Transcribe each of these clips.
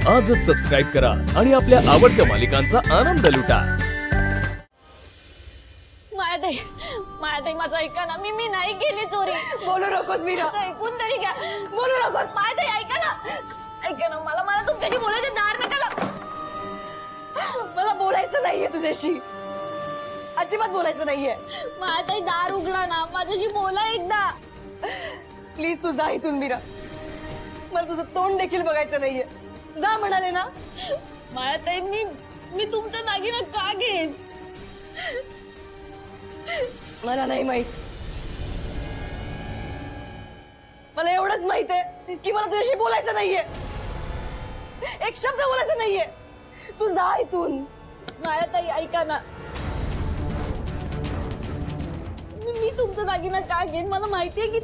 आजच सबस्क्राईब करा आणि आपल्या आवडत्या मालिकांचा आनंद लुटा। मायाताई माझं ऐका ना, मी नाही केली चोरी। बोलू नकोस मीरा, ऐकून तरी घ्या। बोलू नकोस। मायाताई ऐका ना, मला तुमच्याशी बोलायचे दार नका। मला बोलायचं नाहीये तुझ्याशी, अजिबात बोलायचं नाहीये। मायाताई दार उघडा ना, माझ्याशी बोला एकदा प्लीज तू जा इथून मीरा, मला तुझं तोंड देखील बघायचं नाहीये। जा म्हणाले ना। मायाताई मी तुमचा दागिना का घेईन? मला नाही माहित, मला एवढंच माहित आहे की मला तुझ्याशी बोलायचं नाहीये, एक शब्द बोलायचं नाहीये। तू जा इथून। मायाताई ऐका ना, मी तुमचा दागिना का घेईन? मला माहितीये की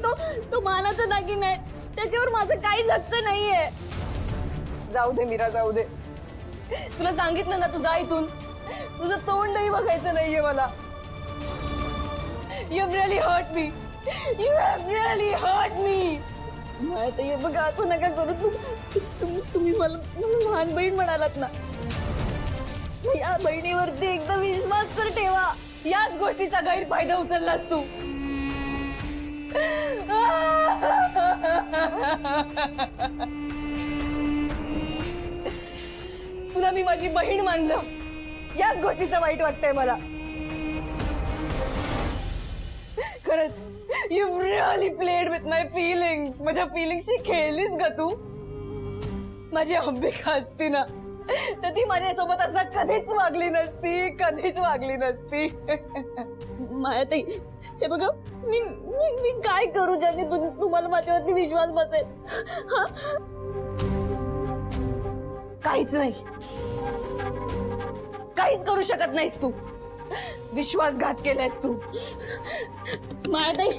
तो मानाचा दागिना आहे, त्याच्यावर माझं काहीच हक्क नाहीये। जाऊ दे मीरा, जाऊ दे। तुला सांगितलं ना, तू जा इथून, तुझं तोंडही बघायचं नाहीये मला। You have really hurt me. You have really hurt me. मायाताई बघा, असं नका करू। तुम्ही मला लहान बहीण म्हणालात ना, या बहिणीवरती एकदा विश्वास तर ठेवा। याच गोष्टीचा गैरफायदा उचललास तू। तुला मी माझी बहीण मानलं, याच गोष्टीचं वाईट वाटतंय मला। खरंच you've really played with my feelings. माझ्या फीलिंग्सशी खेळलीस ग तू। माझी अंबिका असती ना, तर ती माझ्यासोबत असं कधीच वागली नसती, कधीच वागली नसती। मायाताई हे बघा, मी काय करू ज्याने तुम्हाला माझ्यावरती विश्वास बसेल? हा? काहीच नाही, काहीच करू शकत नाहीस तू। विश्वासघात केलायस तू। मायाताई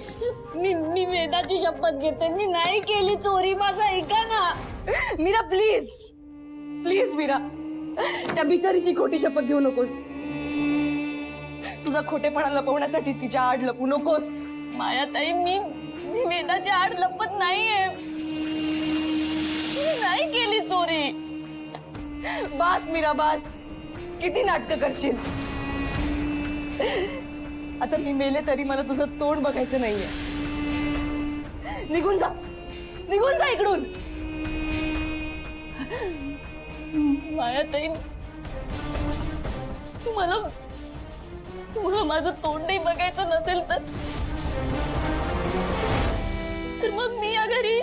मी वेदाची शपथ घेते, मी नाही केली चोरी। माझं ऐका ना मीरा, प्लीज प्लीज मीरा, त्या बिचारीची खोटी शपथ घेऊ नकोस। तुझा खोटेपणा लपवण्यासाठी तिच्या आड लपू नकोस। मायाताई मी वेदाच्या आड लपत नाहीये, मी नाही केली चोरी। बास मीरा, बास। किती नाटकं करशील? आता मी मेले तरी मला तुझं तोंड बघायचं नाहीये। निघून जा, निघून जा इकडून। मायाताई तुम्हाला माझं तोंडही बघायचं नसेल तर मग मी या घरी